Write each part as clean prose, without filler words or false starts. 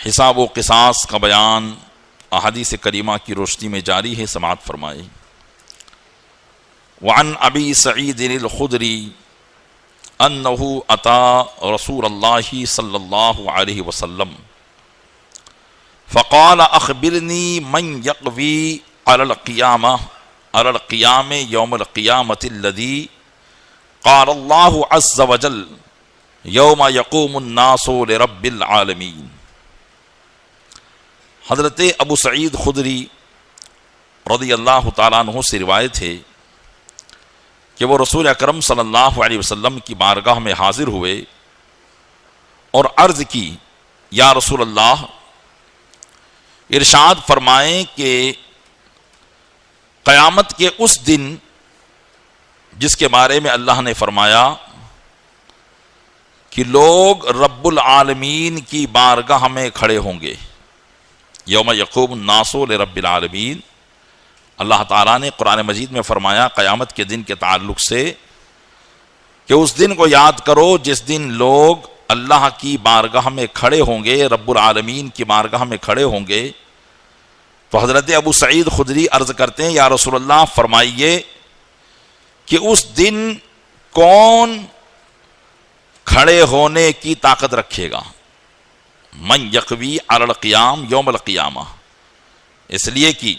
حساب و قصاص کا بیان احادیث کریمہ کی روشنی میں جاری ہے، سماعت فرمائے۔ وعن ابی سعید الخدری انہ اتی رسول اللہ صلی اللہ علیہ وسلم فقال اخبرنی من یقوی علی القیام یوم القیامۃ الذی قال اللہ عز وجل یوم یقوم الناس لرب العالمین۔ حضرت ابو سعید خدری رضی اللہ تعالیٰ عنہ سے روایت ہے کہ وہ رسول اکرم صلی اللہ علیہ وسلم کی بارگاہ میں حاضر ہوئے اور عرض کی، یا رسول اللہ، ارشاد فرمائیں کہ قیامت کے اس دن جس کے بارے میں اللہ نے فرمایا کہ لوگ رب العالمین کی بارگاہ میں کھڑے ہوں گے، یوم یقوم الناس لرب العالمین، اللہ تعالیٰ نے قرآن مجید میں فرمایا قیامت کے دن کے تعلق سے کہ اس دن کو یاد کرو جس دن لوگ اللہ کی بارگاہ میں کھڑے ہوں گے، رب العالمین کی بارگاہ میں کھڑے ہوں گے۔ تو حضرت ابو سعید خدری عرض کرتے ہیں، یا رسول اللہ فرمائیے کہ اس دن کون کھڑے ہونے کی طاقت رکھے گا؟ من یقوی علی القیام یوم القیامہ، اس لیے کہ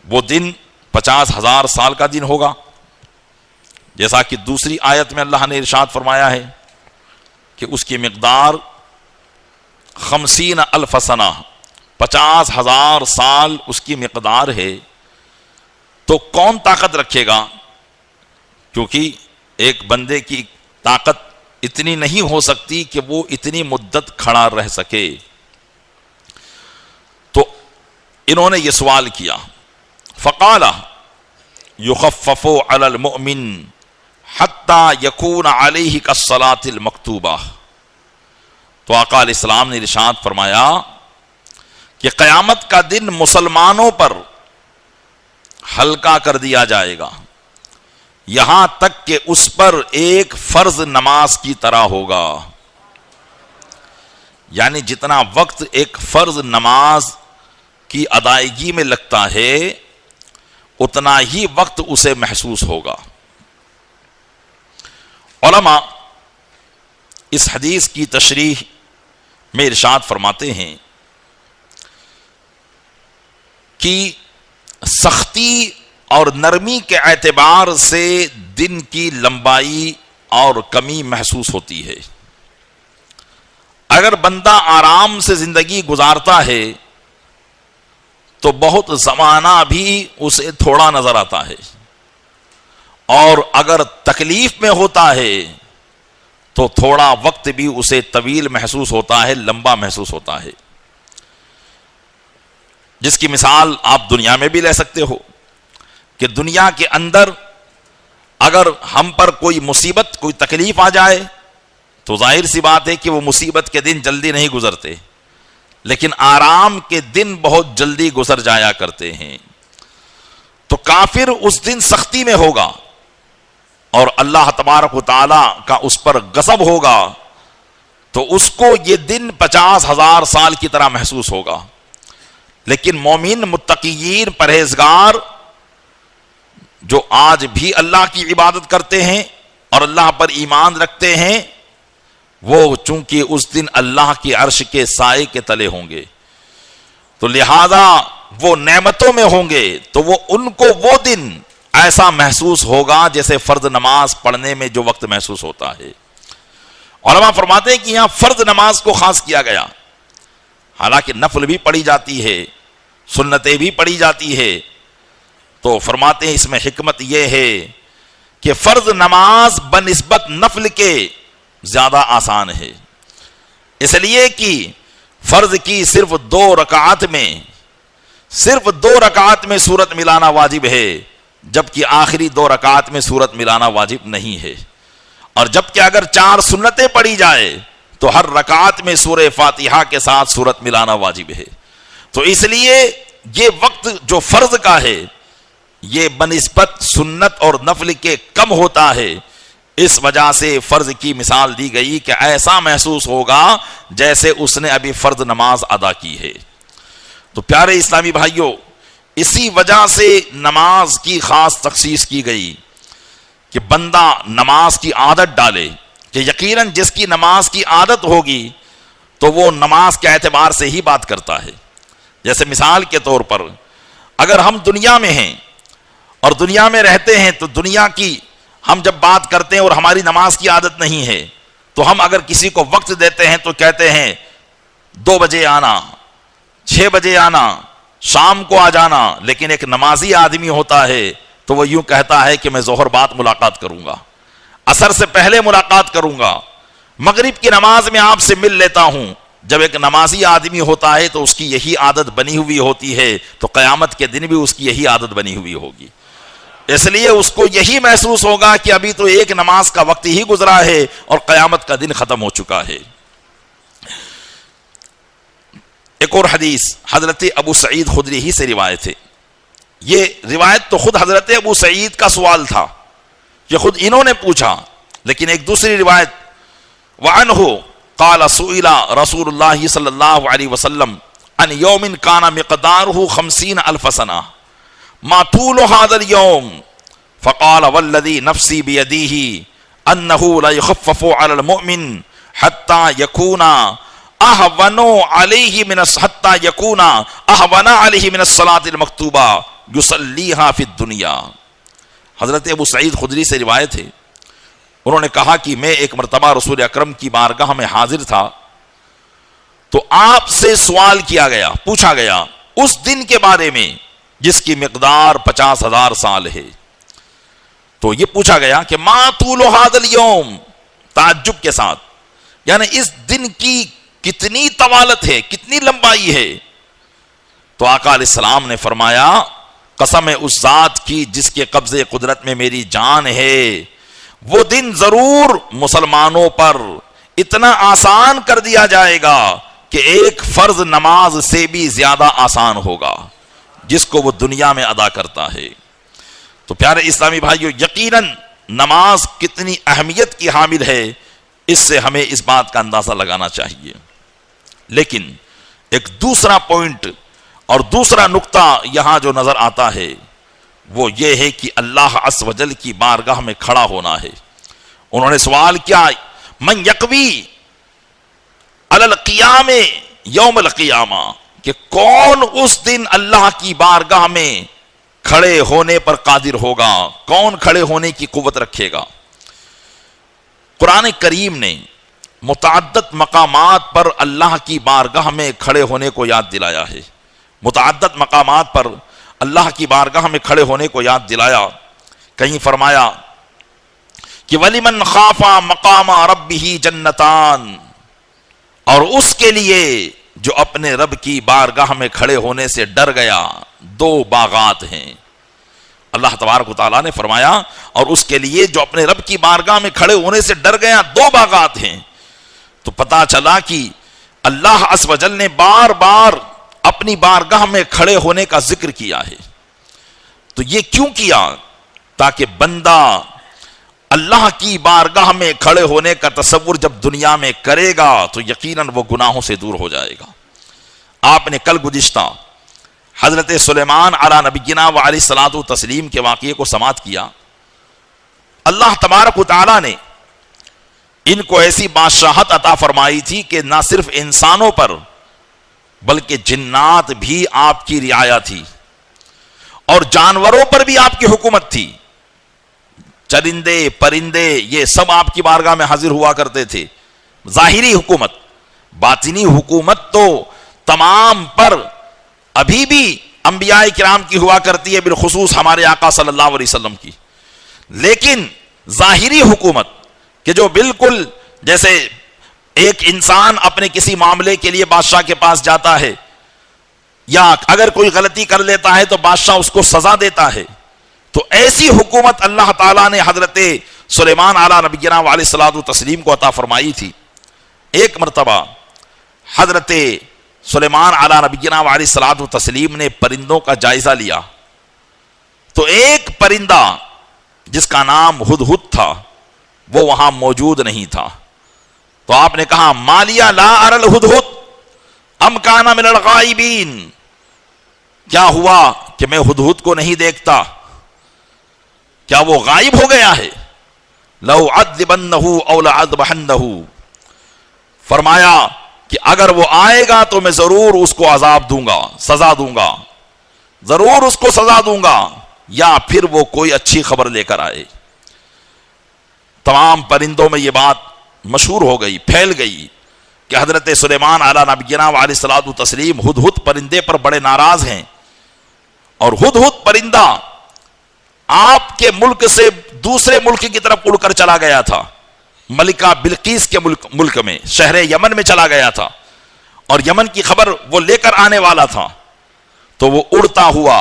وہ دن 50,000 سال کا دن ہوگا، جیسا کہ دوسری آیت میں اللہ نے ارشاد فرمایا ہے کہ اس کی مقدار 50,000 سنہ، 50,000 سال اس کی مقدار ہے۔ تو کون طاقت رکھے گا؟ کیونکہ ایک بندے کی طاقت اتنی نہیں ہو سکتی کہ وہ اتنی مدت کھڑا رہ سکے۔ تو انہوں نے یہ سوال کیا، فقال یخفف علی المؤمن حتی یکون علیہ کالصلاۃ المکتوبہ۔ تو آقا علیہ السلام نے ارشاد فرمایا کہ قیامت کا دن مسلمانوں پر ہلکا کر دیا جائے گا، یہاں تک کہ اس پر ایک فرض نماز کی طرح ہوگا۔ یعنی جتنا وقت ایک فرض نماز کی ادائیگی میں لگتا ہے اتنا ہی وقت اسے محسوس ہوگا۔ علماء اس حدیث کی تشریح میں ارشاد فرماتے ہیں کہ سختی اور نرمی کے اعتبار سے دن کی لمبائی اور کمی محسوس ہوتی ہے۔ اگر بندہ آرام سے زندگی گزارتا ہے تو بہت زمانہ بھی اسے تھوڑا نظر آتا ہے، اور اگر تکلیف میں ہوتا ہے تو تھوڑا وقت بھی اسے طویل محسوس ہوتا ہے، لمبا محسوس ہوتا ہے۔ جس کی مثال آپ دنیا میں بھی لے سکتے ہو کہ دنیا کے اندر اگر ہم پر کوئی مصیبت، کوئی تکلیف آ جائے تو ظاہر سی بات ہے کہ وہ مصیبت کے دن جلدی نہیں گزرتے، لیکن آرام کے دن بہت جلدی گزر جایا کرتے ہیں۔ تو کافر اس دن سختی میں ہوگا اور اللہ تبارک و تعالی کا اس پر غضب ہوگا، تو اس کو یہ دن 50,000 سال کی طرح محسوس ہوگا۔ لیکن مومن، متقین، پرہیزگار جو آج بھی اللہ کی عبادت کرتے ہیں اور اللہ پر ایمان رکھتے ہیں، وہ چونکہ اس دن اللہ کی عرش کے سائے کے تلے ہوں گے، تو لہذا وہ نعمتوں میں ہوں گے، تو وہ ان کو وہ دن ایسا محسوس ہوگا جیسے فرض نماز پڑھنے میں جو وقت محسوس ہوتا ہے۔ علماء فرماتے ہیں کہ یہاں فرض نماز کو خاص کیا گیا، حالانکہ نفل بھی پڑھی جاتی ہے، سنتیں بھی پڑھی جاتی ہے۔ تو فرماتے ہیں اس میں حکمت یہ ہے کہ فرض نماز بنسبت نفل کے زیادہ آسان ہے، اس لیے کہ فرض کی صرف 2 رکعات میں سورت ملانا واجب ہے، جبکہ آخری 2 رکعات میں سورت ملانا واجب نہیں ہے۔ اور جبکہ اگر 4 سنتیں پڑھی جائے تو ہر رکعت میں سورہ فاتحہ کے ساتھ سورت ملانا واجب ہے۔ تو اس لیے یہ وقت جو فرض کا ہے یہ بنسبت سنت اور نفل کے کم ہوتا ہے، اس وجہ سے فرض کی مثال دی گئی کہ ایسا محسوس ہوگا جیسے اس نے ابھی فرض نماز ادا کی ہے۔ تو پیارے اسلامی بھائیوں، اسی وجہ سے نماز کی خاص تخصیص کی گئی کہ بندہ نماز کی عادت ڈالے، کہ یقیناً جس کی نماز کی عادت ہوگی تو وہ نماز کے اعتبار سے ہی بات کرتا ہے۔ جیسے مثال کے طور پر اگر ہم دنیا میں ہیں اور دنیا میں رہتے ہیں تو دنیا کی ہم جب بات کرتے ہیں اور ہماری نماز کی عادت نہیں ہے تو ہم اگر کسی کو وقت دیتے ہیں تو کہتے ہیں 2 بجے آنا، 6 بجے آنا، شام کو آ جانا، لیکن ایک نمازی آدمی ہوتا ہے تو وہ یوں کہتا ہے کہ میں ظہر بعد ملاقات کروں گا، عصر سے پہلے ملاقات کروں گا، مغرب کی نماز میں آپ سے مل لیتا ہوں۔ جب ایک نمازی آدمی ہوتا ہے تو اس کی یہی عادت بنی ہوئی ہوتی ہے، تو قیامت کے دن بھی اس کی یہی عادت بنی ہوئی ہوگی۔ اس لیے اس کو یہی محسوس ہوگا کہ ابھی تو ایک نماز کا وقت ہی گزرا ہے اور قیامت کا دن ختم ہو چکا ہے۔ ایک اور حدیث حضرت ابو سعید خدری ہی سے روایت ہے۔ یہ روایت تو خود حضرت ابو سعید کا سوال تھا، یہ خود انہوں نے پوچھا، لیکن ایک دوسری روایت وعنہ قال سئل رسول اللہ صلی اللہ علیہ وسلم عن یوم کان مقدارہ 50,000 سنہ ما طول هذا اليوم فقال والذي نفسي بيده انه لا يخفف على المؤمن حتى يكون اهون عليه من الصلاة المكتوبة يصليها في الدنيا۔ حضرت ابو سعید خدری سے روایت ہے، انہوں نے کہا کہ میں ایک مرتبہ رسول اکرم کی بارگاہ میں حاضر تھا تو آپ سے سوال کیا گیا، پوچھا گیا اس دن کے بارے میں جس کی مقدار 50,000 سال ہے۔ تو یہ پوچھا گیا کہ ما طول هذا اليوم، تعجب کے ساتھ، یعنی اس دن کی کتنی طوالت ہے، کتنی لمبائی ہے؟ تو آقا علیہ السلام نے فرمایا قسم اس ذات کی جس کے قبضے قدرت میں میری جان ہے، وہ دن ضرور مسلمانوں پر اتنا آسان کر دیا جائے گا کہ ایک فرض نماز سے بھی زیادہ آسان ہوگا جس کو وہ دنیا میں ادا کرتا ہے۔ تو پیارے اسلامی بھائیو، یقیناً نماز کتنی اہمیت کی حامل ہے اس سے ہمیں اس بات کا اندازہ لگانا چاہیے۔ لیکن ایک دوسرا پوائنٹ اور دوسرا نقطہ یہاں جو نظر آتا ہے وہ یہ ہے کہ اللہ عز و جل کی بارگاہ میں کھڑا ہونا ہے۔ انہوں نے سوال کیا من یقوی علی القیام یوم القیامہ، کہ کون اس دن اللہ کی بارگاہ میں کھڑے ہونے پر قادر ہوگا، کون کھڑے ہونے کی قوت رکھے گا۔ قرآن کریم نے متعدد مقامات پر اللہ کی بارگاہ میں کھڑے ہونے کو یاد دلایا ہے، متعدد مقامات پر اللہ کی بارگاہ میں کھڑے ہونے کو یاد دلایا۔ کہیں فرمایا کہ وَلِمَنْ خَافَ مَقَامَ رَبِّهِ جَنَّتَانِ، اور اس کے لیے جو اپنے رب کی بارگاہ میں کھڑے ہونے سے ڈر گیا 2 باغات ہیں۔ اللہ تبارک و تعالیٰ نے فرمایا اور اس کے لیے جو اپنے رب کی بارگاہ میں کھڑے ہونے سے ڈر گیا 2 باغات ہیں۔ تو پتا چلا کہ اللہ عز و جل نے بار بار اپنی بارگاہ میں کھڑے ہونے کا ذکر کیا ہے۔ تو یہ کیوں کیا؟ تاکہ بندہ اللہ کی بارگاہ میں کھڑے ہونے کا تصور جب دنیا میں کرے گا تو یقیناً وہ گناہوں سے دور ہو جائے گا۔ آپ نے کل گزشتہ حضرت سلیمان علی نبینا و علیہ الصلوۃ والتسلیم کے واقعے کو سماعت کیا۔ اللہ تبارک و تعالیٰ نے ان کو ایسی بادشاہت عطا فرمائی تھی کہ نہ صرف انسانوں پر بلکہ جنات بھی آپ کی رعایا تھی اور جانوروں پر بھی آپ کی حکومت تھی۔ چرندے پرندے یہ سب آپ کی بارگاہ میں حاضر ہوا کرتے تھے۔ ظاہری حکومت، باطنی حکومت تو تمام پر ابھی بھی انبیاء کرام کی ہوا کرتی ہے، بالخصوص ہمارے آقا صلی اللہ علیہ وسلم کی۔ لیکن ظاہری حکومت کہ جو بالکل جیسے ایک انسان اپنے کسی معاملے کے لیے بادشاہ کے پاس جاتا ہے یا اگر کوئی غلطی کر لیتا ہے تو بادشاہ اس کو سزا دیتا ہے، تو ایسی حکومت اللہ تعالیٰ نے حضرت سلیمان علی نبینا علیہ الصلوۃ والتسلیم کو عطا فرمائی تھی۔ ایک مرتبہ حضرت سلیمان علی نبینا علیہ الصلوۃ والتسلیم نے پرندوں کا جائزہ لیا تو ایک پرندہ جس کا نام ہدہد تھا وہ وہاں موجود نہیں تھا. تو آپ نے کہا مالیا لا ار الہدہد ام کانا من الغائبین، کیا ہوا کہ میں ہدہد کو نہیں دیکھتا، کیا وہ غائب ہو گیا ہے؟ لو عذبنہ او لعذبحنہ، فرمایا کہ اگر وہ آئے گا تو میں ضرور اس کو عذاب دوں گا، سزا دوں گا، ضرور اس کو سزا دوں گا، یا پھر وہ کوئی اچھی خبر لے کر آئے. تمام پرندوں میں یہ بات مشہور ہو گئی، پھیل گئی کہ حضرت سلیمان علیہ نبینا وعلیہ الصلوۃ والتسلیم ہدہد پرندے پر بڑے ناراض ہیں. اور ہدہد پرندہ آپ کے ملک سے دوسرے ملک کی طرف اڑ کر چلا گیا تھا، ملکہ بلقیس کے ملک میں، شہر یمن میں چلا گیا تھا، اور یمن کی خبر وہ لے کر آنے والا تھا. تو وہ اڑتا ہوا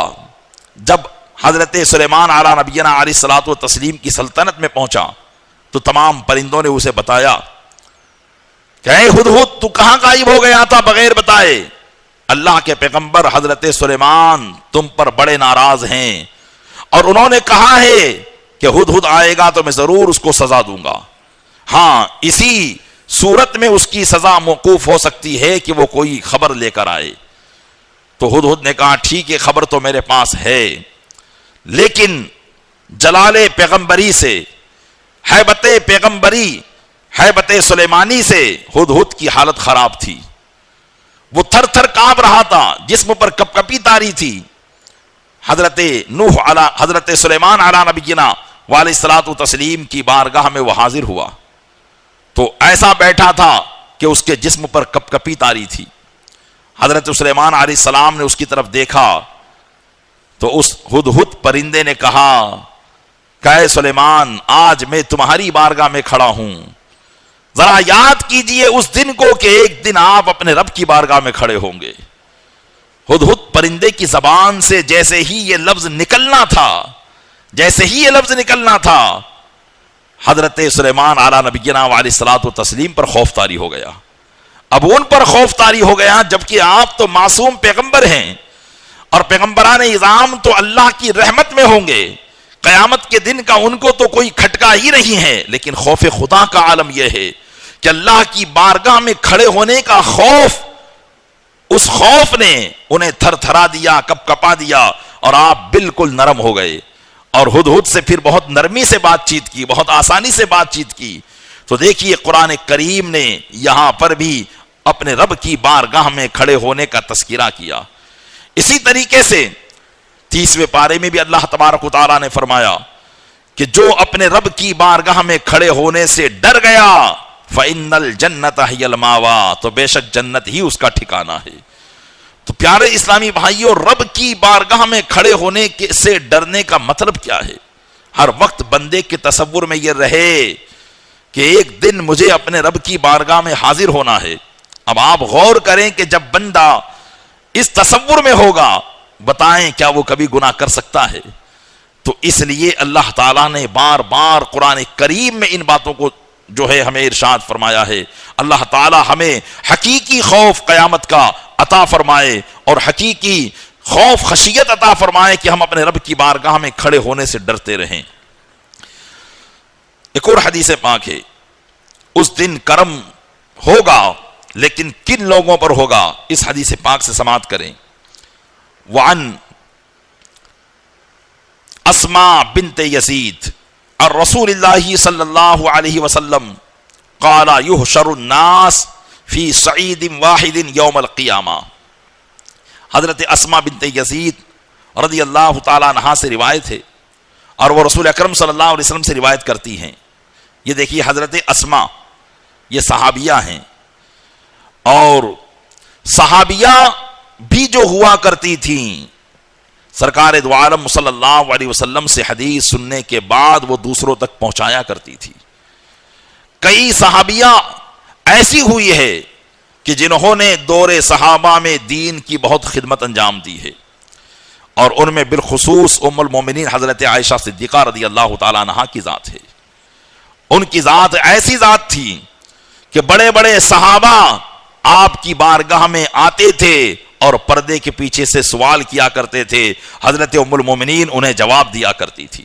جب حضرت سلیمان علیہ نبینا علیہ الصلوۃ والتسلیم کی سلطنت میں پہنچا تو تمام پرندوں نے اسے بتایا کہ اے ہدہد تو کہاں غائب ہو گیا تھا بغیر بتائے؟ اللہ کے پیغمبر حضرت سلیمان تم پر بڑے ناراض ہیں، اور انہوں نے کہا ہے کہ ہدہد آئے گا تو میں ضرور اس کو سزا دوں گا. ہاں اسی صورت میں اس کی سزا موقوف ہو سکتی ہے کہ وہ کوئی خبر لے کر آئے. تو ہدہد نے کہا ٹھیک ہے، خبر تو میرے پاس ہے، لیکن جلال پیغمبری سے، ہیبت پیغمبری، ہیبت سلیمانی سے ہدہد کی حالت خراب تھی. وہ تھر تھر کانپ رہا تھا، جسم پر کپ کپی تاری تھی. حضرت سلیمان علیہ نبینا وعلیہ الصلوۃ والتسلیم کی بارگاہ میں وہ حاضر ہوا تو ایسا بیٹھا تھا کہ اس کے جسم پر کپ کپی تاری تھی. حضرت سلیمان علیہ السلام نے اس کی طرف دیکھا تو اس ہدہد پرندے نے کہا کہ اے سلیمان، آج میں تمہاری بارگاہ میں کھڑا ہوں، ذرا یاد کیجئے اس دن کو کہ ایک دن آپ اپنے رب کی بارگاہ میں کھڑے ہوں گے. ہدہد پرندے کی زبان سے جیسے ہی یہ لفظ نکلنا تھا حضرت سلیمان علیہ نبینا علیہ الصلوۃ والتسلیم پر خوف طاری ہو گیا. اب ان پر خوف طاری ہو گیا جبکہ آپ تو معصوم پیغمبر ہیں، اور پیغمبران اعظام تو اللہ کی رحمت میں ہوں گے، قیامت کے دن کا ان کو تو کوئی کھٹکا ہی نہیں ہے. لیکن خوف خدا کا عالم یہ ہے کہ اللہ کی بارگاہ میں کھڑے ہونے کا خوف، اس خوف نے انہیں تھر تھرا دیا، کپ کپا دیا، اور آپ بالکل نرم ہو گئے. اور ہدہد سے پھر بہت نرمی سے بات چیت کی، بہت آسانی سے بات چیت کی. تو دیکھیے قرآن کریم نے یہاں پر بھی اپنے رب کی بارگاہ میں کھڑے ہونے کا تذکرہ کیا. اسی طریقے سے 30ویں پارے میں بھی اللہ تبارک و تعالیٰ نے فرمایا کہ جو اپنے رب کی بارگاہ میں کھڑے ہونے سے ڈر گیا فَإِنَّ الْجَنَّةَ هِيَ الْمَأْوَىٰ، تو بے شک جنت ہی اس کا ٹھکانہ ہے. تو پیارے اسلامی بھائیوں، رب کی بارگاہ میں کھڑے ہونے سے ڈرنے کا مطلب کیا ہے؟ ہر وقت بندے کے تصور میں یہ رہے کہ ایک دن مجھے اپنے رب کی بارگاہ میں حاضر ہونا ہے. اب آپ غور کریں کہ جب بندہ اس تصور میں ہوگا، بتائیں کیا وہ کبھی گناہ کر سکتا ہے؟ تو اس لیے اللہ تعالیٰ نے بار بار قرآن کریم میں ان باتوں کو جو ہے ہمیں ارشاد فرمایا ہے. اللہ تعالیٰ ہمیں حقیقی خوف قیامت کا عطا فرمائے اور حقیقی خوف خشیت عطا فرمائے کہ ہم اپنے رب کی بارگاہ میں کھڑے ہونے سے ڈرتے رہیں. ایک اور حدیث پاک ہے، اس دن کرم ہوگا لیکن کن لوگوں پر ہوگا؟ اس حدیث پاک سے سماعت کریں. وعن اسماء بنت یزید الرسول اللہ صلی اللہ علیہ وسلم قال یحشر الناس فی صعید واحد یوم القیامہ. حضرت اسماء بنت یزید رضی اللہ تعالیٰ عنہا سے روایت ہے اور وہ رسول اکرم صلی اللہ علیہ وسلم سے روایت کرتی ہیں. یہ دیکھیے حضرت اسماء یہ صحابیہ ہیں، اور صحابیہ بھی جو ہوا کرتی تھیں سرکار دو عالم صلی اللہ علیہ وسلم سے حدیث سننے کے بعد وہ دوسروں تک پہنچایا کرتی تھی. کئی صحابیہ ایسی ہوئی ہے کہ جنہوں نے دور صحابہ میں دین کی بہت خدمت انجام دی ہے، اور ان میں بالخصوص ام المومنین حضرت عائشہ صدیقہ رضی اللہ تعالیٰ عنہا کی ذات ہے. ان کی ذات ایسی ذات تھی کہ بڑے بڑے صحابہ آپ کی بارگاہ میں آتے تھے اور پردے کے پیچھے سے سوال کیا کرتے تھے، حضرت ام المومنین انہیں جواب دیا کرتی تھی.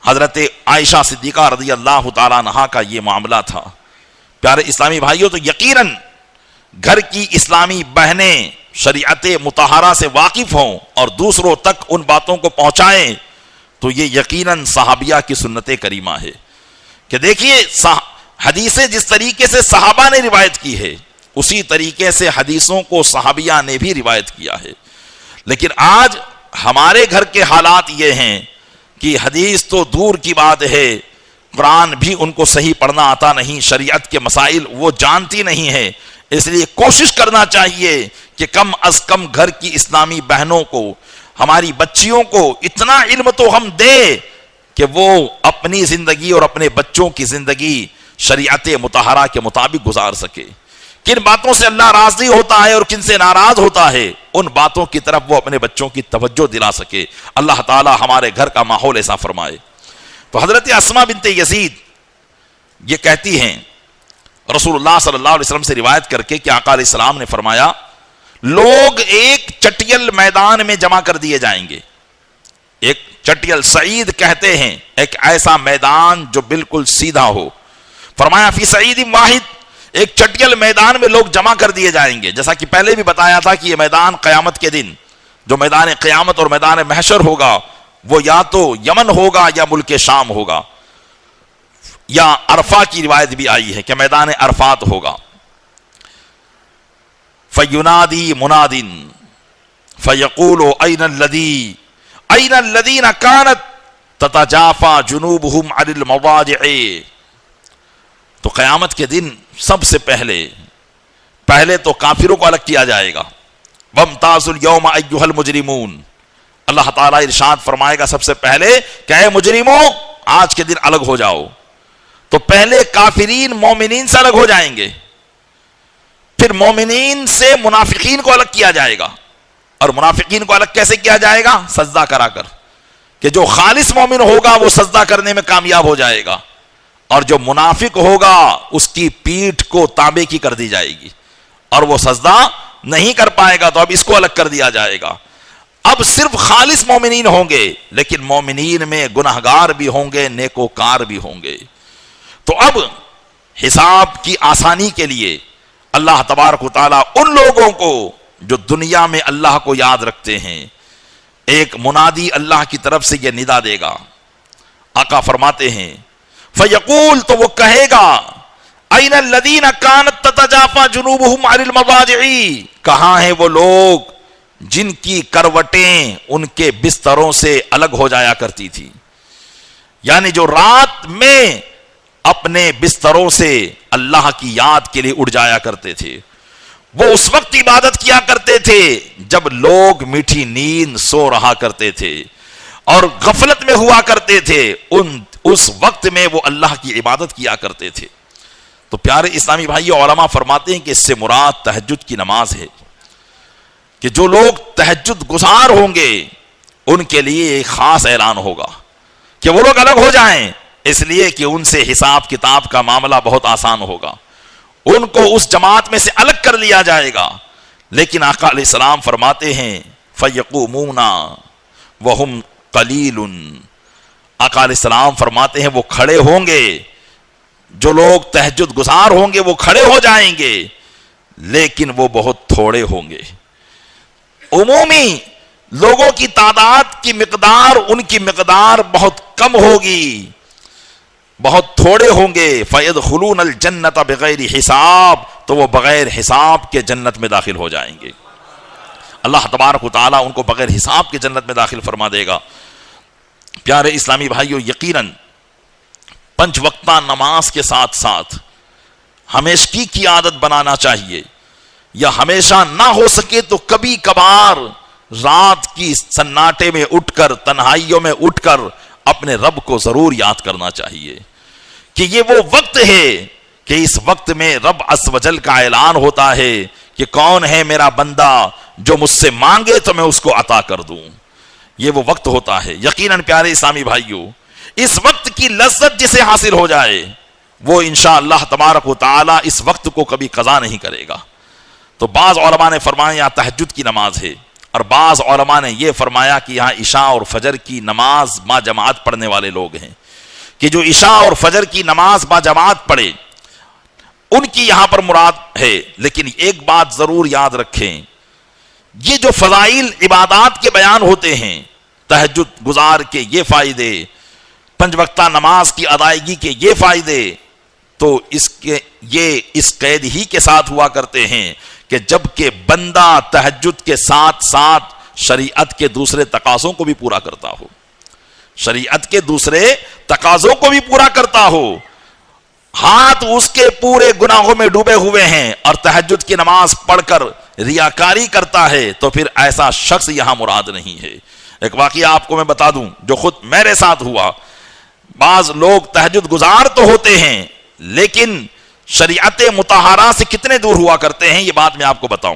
حضرت عائشہ صدیقہ رضی اللہ تعالیٰ عنہا کا یہ معاملہ تھا۔ پیارے اسلامی بھائیوں، تو یقیناً گھر کی اسلامی بہنیں شریعت مطہرہ سے واقف ہوں اور دوسروں تک ان باتوں کو پہنچائیں، تو یہ یقیناً صحابیہ کی سنت کریمہ ہے کہ دیکھیے حدیثیں جس طریقے سے صحابہ نے روایت کی ہے اسی طریقے سے حدیثوں کو صحابیہ نے بھی روایت کیا ہے۔ لیکن آج ہمارے گھر کے حالات یہ ہیں کہ حدیث تو دور کی بات ہے، قرآن بھی ان کو صحیح پڑھنا آتا نہیں، شریعت کے مسائل وہ جانتی نہیں ہے۔ اس لیے کوشش کرنا چاہیے کہ کم از کم گھر کی اسلامی بہنوں کو، ہماری بچیوں کو اتنا علم تو ہم دیں کہ وہ اپنی زندگی اور اپنے بچوں کی زندگی شریعت مطہرہ کے مطابق گزار سکے۔ کن باتوں سے اللہ راضی ہوتا ہے اور کن سے ناراض ہوتا ہے، ان باتوں کی طرف وہ اپنے بچوں کی توجہ دلا سکے۔ اللہ تعالی ہمارے گھر کا ماحول ایسا فرمائے۔ تو حضرت اسماء بنت یزید یہ کہتی ہیں رسول اللہ صلی اللہ علیہ وسلم سے روایت کر کے کہ آقا علیہ السلام نے فرمایا، لوگ ایک چٹیل میدان میں جمع کر دیے جائیں گے۔ ایک چٹیل سعید کہتے ہیں ایک ایسا میدان جو بالکل سیدھا ہو۔ فرمایا فی سعید واحد، ایک چٹیل میدان میں لوگ جمع کر دیے جائیں گے۔ جیسا کہ پہلے بھی بتایا تھا کہ یہ میدان قیامت کے دن جو میدان قیامت اور میدان محشر ہوگا وہ یا تو یمن ہوگا یا ملک شام ہوگا، یا عرفہ کی روایت بھی آئی ہے کہ میدان عرفات ہوگا۔ فَيُنَادِي مُنَادٍ فَيَقُولُ أَيْنَ الَّذِينَ كَانَتْ تَتَجَافَى جُنُوبُهُمْ عَنِ الْمَضَاجِعِ۔ تو قیامت کے دن سب سے پہلے تو کافروں کو الگ کیا جائے گا۔ وَامْتَازُوا الْيَوْمَ أَيُّهَا الْمُجْرِمُونَ، اللہ تعالیٰ ارشاد فرمائے گا سب سے پہلے کہ اے مجرموں آج کے دن الگ ہو جاؤ۔ تو پہلے کافرین مومنین سے الگ ہو جائیں گے، پھر مومنین سے منافقین کو الگ کیا جائے گا۔ اور منافقین کو الگ کیسے کیا جائے گا؟ سجدہ کرا کر، کہ جو خالص مومن ہوگا وہ سجدہ کرنے میں کامیاب ہو جائے گا، اور جو منافق ہوگا اس کی پیٹھ کو تانبے کی کر دی جائے گی اور وہ سجدہ نہیں کر پائے گا۔ تو اب اس کو الگ کر دیا جائے گا۔ اب صرف خالص مومنین ہوں گے، لیکن مومنین میں گناہگار بھی ہوں گے، نیکوکار بھی ہوں گے۔ تو اب حساب کی آسانی کے لیے اللہ تبارک و تعالیٰ ان لوگوں کو جو دنیا میں اللہ کو یاد رکھتے ہیں، ایک منادی اللہ کی طرف سے یہ ندا دے گا۔ آقا فرماتے ہیں فیقول، تو وہ کہے گا این الذین کانت تتجافی جنوبہم عن المضاجع، کہاں ہیں وہ لوگ جن کی کروٹیں ان کے بستروں سے الگ ہو جایا کرتی تھی، یعنی جو رات میں اپنے بستروں سے اللہ کی یاد کے لیے اڑ جایا کرتے تھے۔ وہ اس وقت عبادت کیا کرتے تھے جب لوگ میٹھی نیند سو رہا کرتے تھے اور غفلت میں ہوا کرتے تھے، اس وقت میں وہ اللہ کی عبادت کیا کرتے تھے۔ تو پیارے اسلامی بھائی، علماء فرماتے ہیں کہ اس سے مراد تہجد کی نماز ہے، کہ جو لوگ تہجد گزار ہوں گے ان کے لیے ایک خاص اعلان ہوگا کہ وہ لوگ الگ ہو جائیں، اس لیے کہ ان سے حساب کتاب کا معاملہ بہت آسان ہوگا، ان کو اس جماعت میں سے الگ کر لیا جائے گا۔ لیکن آقا علیہ السلام فرماتے ہیں فَيَقُومُونَ وَهُمْ قَلِيلٌ، آقا علیہ السلام فرماتے ہیں وہ کھڑے ہوں گے، جو لوگ تہجد گزار ہوں گے وہ کھڑے ہو جائیں گے، لیکن وہ بہت تھوڑے ہوں گے۔ عمومی لوگوں کی تعداد کی مقدار، ان کی مقدار بہت کم ہوگی، بہت تھوڑے ہوں گے۔ فَيَدْخُلُونَ الْجَنَّةَ بِغَيْرِ حساب، تو وہ بغیر حساب کے جنت میں داخل ہو جائیں گے۔ اللہ تبارک و تعالیٰ ان کو بغیر حساب کے جنت میں داخل فرما دے گا۔ پیارے اسلامی بھائیو، یقیناً پنج وقتہ نماز کے ساتھ ساتھ ہمیشگی کی عادت بنانا چاہیے، یا ہمیشہ نہ ہو سکے تو کبھی کبھار رات کی سناٹے میں اٹھ کر، تنہائیوں میں اٹھ کر اپنے رب کو ضرور یاد کرنا چاہیے، کہ یہ وہ وقت ہے کہ اس وقت میں رب عز و جل کا اعلان ہوتا ہے کہ کون ہے میرا بندہ جو مجھ سے مانگے تو میں اس کو عطا کر دوں۔ یہ وہ وقت ہوتا ہے۔ یقیناً پیارے اسلامی بھائیوں، اس وقت کی لذت جسے حاصل ہو جائے وہ انشاءاللہ تبارک و تعالی اس وقت کو کبھی قضا نہیں کرے گا۔ تو بعض علماء نے فرمایا تہجد کی نماز ہے، اور بعض علماء نے یہ فرمایا کہ یہاں عشاء اور فجر کی نماز با جماعت پڑھنے والے لوگ ہیں، کہ جو عشاء اور فجر کی نماز با جماعت پڑھے ان کی یہاں پر مراد ہے۔ لیکن ایک بات ضرور یاد رکھیں، یہ جو فضائل عبادات کے بیان ہوتے ہیں، تہجد گزار کے یہ فائدے، 5 وقتہ نماز کی ادائیگی کے یہ فائدے، تو اس قید ہی کے ساتھ ہوا کرتے ہیں کہ جب کہ بندہ تہجد کے ساتھ ساتھ شریعت کے دوسرے تقاضوں کو بھی پورا کرتا ہو، شریعت کے دوسرے تقاضوں کو بھی پورا کرتا ہو، ہاتھ اس کے پورے گناہوں میں ڈوبے ہوئے ہیں اور تہجد کی نماز پڑھ کر ریاکاری کرتا ہے، تو پھر ایسا شخص یہاں مراد نہیں ہے۔ ایک واقعہ آپ کو میں بتا دوں جو خود میرے ساتھ ہوا۔ بعض لوگ تہجد گزار تو ہوتے ہیں لیکن شریعت مطہرہ سے کتنے دور ہوا کرتے ہیں، یہ بات میں آپ کو بتاؤں۔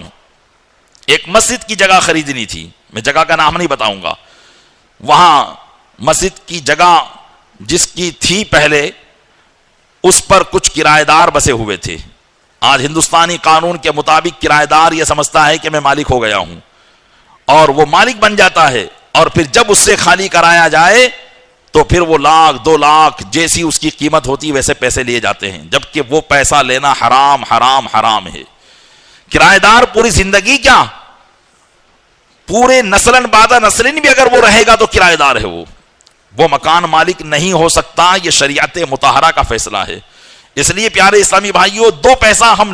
ایک مسجد کی جگہ خریدنی تھی، میں جگہ کا نام نہیں بتاؤں گا۔ وہاں مسجد کی جگہ جس کی تھی پہلے، اس پر کچھ کرایہ دار بسے ہوئے تھے۔ آج ہندوستانی قانون کے مطابق کرایہ دار یہ سمجھتا ہے کہ میں مالک ہو گیا ہوں، اور وہ مالک بن جاتا ہے، اور پھر جب اس سے خالی کرایا جائے تو پھر وہ 1,00,000 2,00,000 جیسی اس کی قیمت ہوتی ویسے پیسے لیے جاتے ہیں، جبکہ وہ پیسہ لینا حرام حرام حرام ہے۔ کرایہ دار پوری زندگی کیا، پورے نسلن بعد نسلن بھی اگر وہ رہے گا تو کرایہ دار ہے، وہ مکان مالک نہیں ہو سکتا۔ یہ شریعت مطہرہ کا فیصلہ ہے۔ اس لیے پیارے اسلامی بھائیوں، دو پیسہ ہم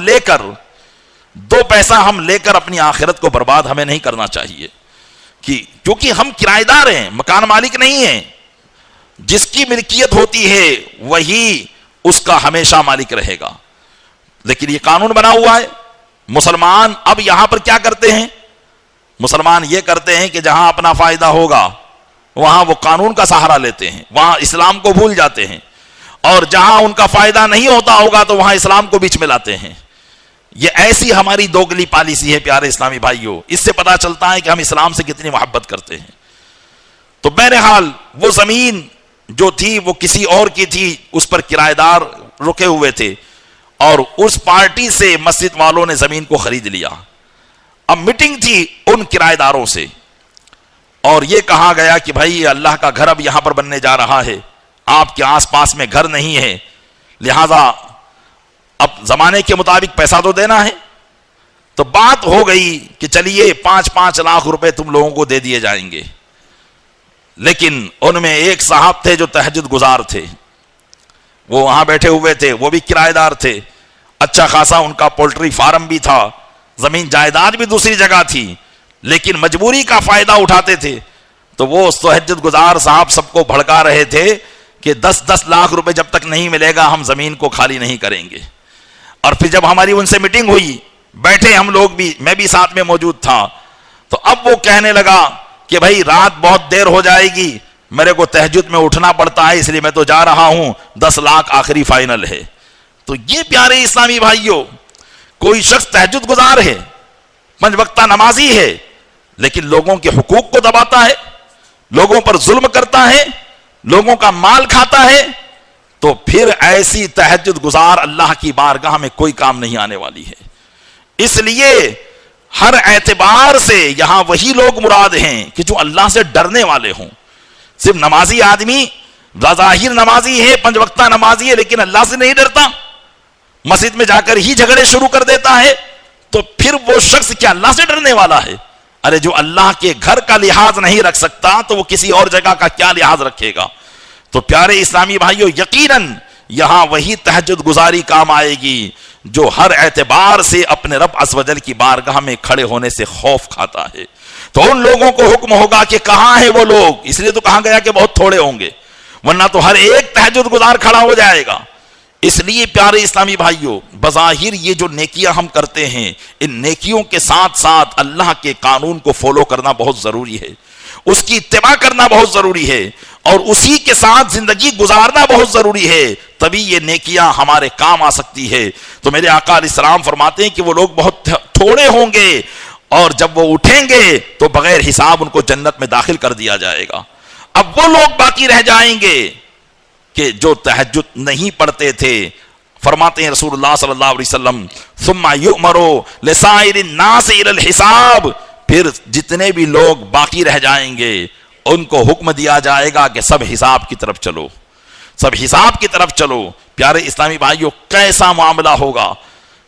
لے کر اپنی آخرت کو برباد ہمیں نہیں کرنا چاہیے، کیونکہ ہم کرایہ دار ہیں، مکان مالک نہیں ہیں۔ جس کی ملکیت ہوتی ہے وہی اس کا ہمیشہ مالک رہے گا، لیکن یہ قانون بنا ہوا ہے۔ مسلمان اب یہاں پر کیا کرتے ہیں؟ مسلمان یہ کرتے ہیں کہ جہاں اپنا فائدہ ہوگا وہاں وہ قانون کا سہارا لیتے ہیں، وہاں اسلام کو بھول جاتے ہیں، اور جہاں ان کا فائدہ نہیں ہوتا ہوگا تو وہاں اسلام کو بیچ میں لاتے ہیں۔ یہ ایسی ہماری دوگلی پالیسی ہے پیارے اسلامی بھائیوں۔ اس سے پتہ چلتا ہے کہ ہم اسلام سے کتنی محبت کرتے ہیں۔ تو بہرحال وہ زمین جو تھی وہ کسی اور کی تھی، اس پر کرایہ دار رکے ہوئے تھے، اور اس پارٹی سے مسجد والوں نے زمین کو خرید لیا۔ اب میٹنگ تھی ان کرایہ داروں سے، اور یہ کہا گیا کہ بھائی اللہ کا گھر اب یہاں پر بننے جا رہا ہے، آپ کے آس پاس میں گھر نہیں ہے، لہذا اب زمانے کے مطابق پیسہ تو دینا ہے۔ تو بات ہو گئی کہ چلیے 5-5 لاکھ روپے تم لوگوں کو دے دیے جائیں گے۔ لیکن ان میں ایک صاحب تھے جو تہجد گزار تھے، وہ وہاں بیٹھے ہوئے تھے، وہ بھی کرایہ دار تھے، اچھا خاصا ان کا پولٹری فارم بھی تھا، زمین جائیداد بھی دوسری جگہ تھی، لیکن مجبوری کا فائدہ اٹھاتے تھے۔ تو وہ تہجد گزار صاحب سب کو بھڑکا رہے تھے کہ 10-10 لاکھ روپے جب تک نہیں ملے گا ہم زمین کو خالی نہیں کریں گے۔ اور پھر جب ہماری ان سے میٹنگ ہوئی، بیٹھے ہم لوگ بھی، میں بھی ساتھ میں موجود تھا، تو اب وہ کہنے لگا کہ بھائی رات بہت دیر ہو جائے گی، میرے کو تہجد میں اٹھنا پڑتا ہے، اس لیے میں تو جا رہا ہوں، 10 لاکھ آخری فائنل ہے۔ تو یہ پیارے اسلامی بھائیوں، کوئی شخص تہجد گزار ہے، 5 وقتہ نمازی ہے، لیکن لوگوں کے حقوق کو دباتا ہے، لوگوں پر ظلم کرتا ہے، لوگوں کا مال کھاتا ہے، تو پھر ایسی تہجد گزار اللہ کی بارگاہ میں کوئی کام نہیں آنے والی ہے۔ اس لیے ہر اعتبار سے یہاں وہی لوگ مراد ہیں کہ جو اللہ سے ڈرنے والے ہوں۔ صرف نمازی آدمی ظاہر نمازی ہے، 5 وقتہ نمازی ہے، لیکن اللہ سے نہیں ڈرتا، مسجد میں جا کر ہی جھگڑے شروع کر دیتا ہے، تو پھر وہ شخص کیا اللہ سے ڈرنے والا ہے؟ ارے جو اللہ کے گھر کا لحاظ نہیں رکھ سکتا تو وہ کسی اور جگہ کا کیا لحاظ رکھے گا؟ تو پیارے اسلامی بھائیوں، یقیناً یہاں وہی تہجد گزاری کام آئے گی جو ہر اعتبار سے اپنے رب عز و جل کی بارگاہ میں کھڑے ہونے سے خوف کھاتا ہے۔ تو ان لوگوں کو حکم ہوگا کہ کہاں ہیں وہ لوگ، اس لیے تو کہا گیا کہ بہت تھوڑے ہوں گے، ورنہ تو ہر ایک تہجد گزار کھڑا ہو جائے گا۔ اس لیے پیارے اسلامی بھائیوں، بظاہر یہ جو نیکیاں ہم کرتے ہیں، ان نیکیوں کے ساتھ ساتھ اللہ کے قانون کو فالو کرنا بہت ضروری ہے، اس کی اتباع کرنا بہت ضروری ہے، اور اسی کے ساتھ زندگی گزارنا بہت ضروری ہے، تبھی یہ نیکیاں ہمارے کام آ سکتی ہے۔ تو میرے آقا علیہ السلام فرماتے ہیں کہ وہ لوگ بہت تھوڑے ہوں گے، اور جب وہ اٹھیں گے تو بغیر حساب ان کو جنت میں داخل کر دیا جائے گا۔ اب وہ لوگ باقی رہ جائیں گے کہ جو تہجد نہیں پڑھتے تھے۔ فرماتے ہیں رسول اللہ صلی اللہ علیہ وسلم، ثم یؤمر لسائر الناس الى الحساب، پھر جتنے بھی لوگ باقی رہ جائیں گے ان کو حکم دیا جائے گا کہ سب حساب کی طرف چلو، سب حساب کی طرف چلو۔ پیارے اسلامی بھائیوں، کیسا معاملہ ہوگا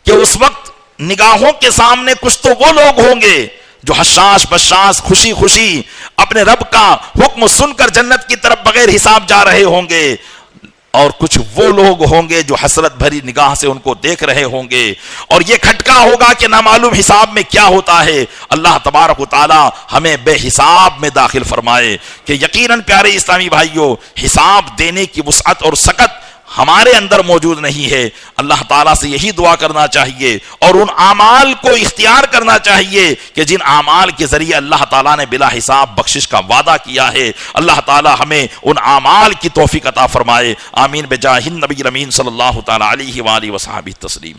کہ اس وقت نگاہوں کے سامنے کچھ تو وہ لوگ ہوں گے جو حشاش بشاش خوشی خوشی اپنے رب کا حکم سن کر جنت کی طرف بغیر حساب جا رہے ہوں گے، اور کچھ وہ لوگ ہوں گے جو حسرت بھری نگاہ سے ان کو دیکھ رہے ہوں گے، اور یہ کھٹکا ہوگا کہ نامعلوم حساب میں کیا ہوتا ہے۔ اللہ تبارک و تعالی ہمیں بے حساب میں داخل فرمائے کہ یقیناً پیارے اسلامی بھائیوں، حساب دینے کی وسعت اور سکت ہمارے اندر موجود نہیں ہے۔ اللہ تعالیٰ سے یہی دعا کرنا چاہیے اور ان اعمال کو اختیار کرنا چاہیے کہ جن اعمال کے ذریعے اللہ تعالیٰ نے بلا حساب بخشش کا وعدہ کیا ہے۔ اللہ تعالیٰ ہمیں ان اعمال کی توفیق عطا فرمائے۔ آمین بجاہ النبی الامین صلی اللہ تعالیٰ علیہ وآلہ وصحبہ تسلیم۔